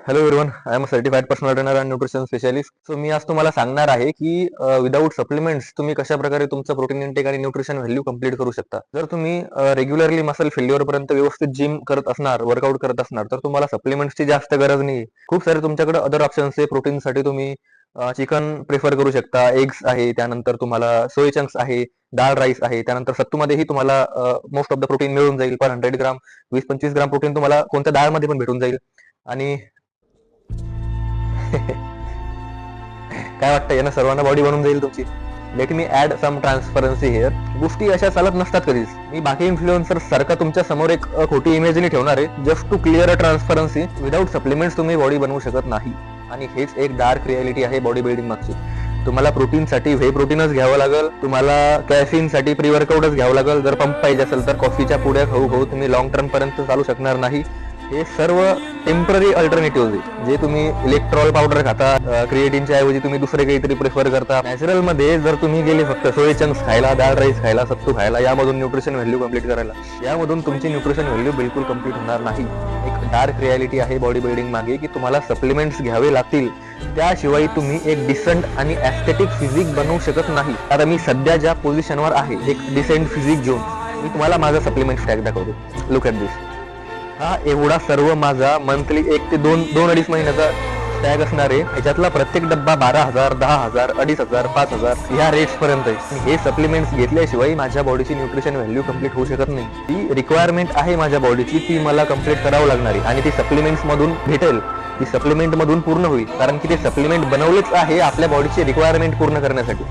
Hello everyone, I am a certified personal trainer and nutrition specialist. So मी आज तुम्हाला सांगणार आहे की विदाऊट सप्लिमेंट्स तुम्ही कशा प्रकारे तुमचं प्रोटीन इंटेक आणि न्यूट्रिशन व्हॅल्यू कंप्लीट करू शकता. जर तुम्ही रेग्युलरली मसल फेल्युअर पर्यंत व्यवस्थित जिम करत असणार, वर्कआउट करत असणार, तर तुम्हाला सप्लिमेंट्सची जास्त गरज नाही. खूप सारे तुमच्याकडे अदर ऑप्शन्स आहे. प्रोटीनसाठी तुम्ही चिकन प्रिफर करू शकता, एग्स आहे, त्यानंतर तुम्हाला सोय चंक्स आहे, डाळ राईस आहे, त्यानंतर सत्तूमध्येही तुम्हाला मोस्ट ऑफ द प्रोटीन मिळून जाईल. पर 100 ग्राम 20-25 ग्राम प्रोटीन तुम्हाला कोणत्या डाळमध्ये पण भेटून जाईल. आणि काय वाटतं, यानं सर्वांना बॉडी बनवून जाईल तुमची? Let me add some transparency here. गोष्टी अशा चालत नसतात कधीच. मी बाकी इन्फ्लुएन्सर सारखा तुमच्या समोर एक खोटी इमेज नाही ठेवणार आहे. Just to clear a transparency, without supplements तुम्ही बॉडी बनवू शकत नाही. आणि हेच एक डार्क रियालिटी आहे बॉडी बिल्डिंग मागची. तुम्हाला प्रोटीनसाठी व्हे प्रोटीनच घ्यावं लागेल. तुम्हाला कॅफिनसाठी प्री वर्कआउटच घ्यावं लागेल. जर पंप पाहिजे असेल तर कॉफीच्या पुड्या खाऊ खाऊ तुम्ही लॉंग टर्म पर्यंत चालू शकणार नाही. हे सर्व टेम्पररी अल्टरनेटिव्ह आहे. जे तुम्ही इलेक्ट्रॉल पावडर खाता, क्रिएटिनच्या ऐवजी तुम्ही दुसरे काहीतरी प्रिफर करता. नॅचरल मध्ये जर तुम्ही गेले फक्त सोय चंक्स खायला, डाळ राईस खायला, सत्तू खायला, यामधून न्यूट्रिशन व्हॅल्यू कंप्लीट करायला, यामधून तुमची न्यूट्रिशन व्हॅल्यू बिलकुल कंप्लीट होणार नाही. एक डार्क रियालिटी आहे बॉडी बिल्डिंग मागे की तुम्हाला सप्लिमेंट्स घ्यावे लागतील. त्याशिवाय तुम्ही एक डिसेंट आणि ॲस्थेटिक फिजिक बनवू शकत नाही. आता मी सध्या ज्या पोझिशनवर आहे, एक डिसेंट फिजिक घेऊन मी तुम्हाला माझा सप्लिमेंट स्टॅक दाखवतो. लुक ॲट दिस. हा एवढा सर्व माझा मंथली 1 ते 2-2.5 महिन्याचा टॅग असणार आहे. याच्यातला प्रत्येक डब्बा 12,000, 10,000, 2,500, 5,000 ह्या रेट्स पर्यंत आहे. हे सप्लिमेंट्स घेतल्याशिवाय माझ्या बॉडीची न्यूट्रिशन व्हॅल्यू कंप्लीट होऊ शकत नाही. ती रिक्वायरमेंट आहे माझ्या बॉडीची, ती मला कंप्लीट करावं लागणार आहे आणि ती सप्लिमेंट्स मधून भेटेल. ती सप्लिमेंट मधून पूर्ण होईल, कारण की ते सप्लिमेंट बनवलेच आहे आपल्या बॉडीची रिक्वायरमेंट पूर्ण करण्यासाठी.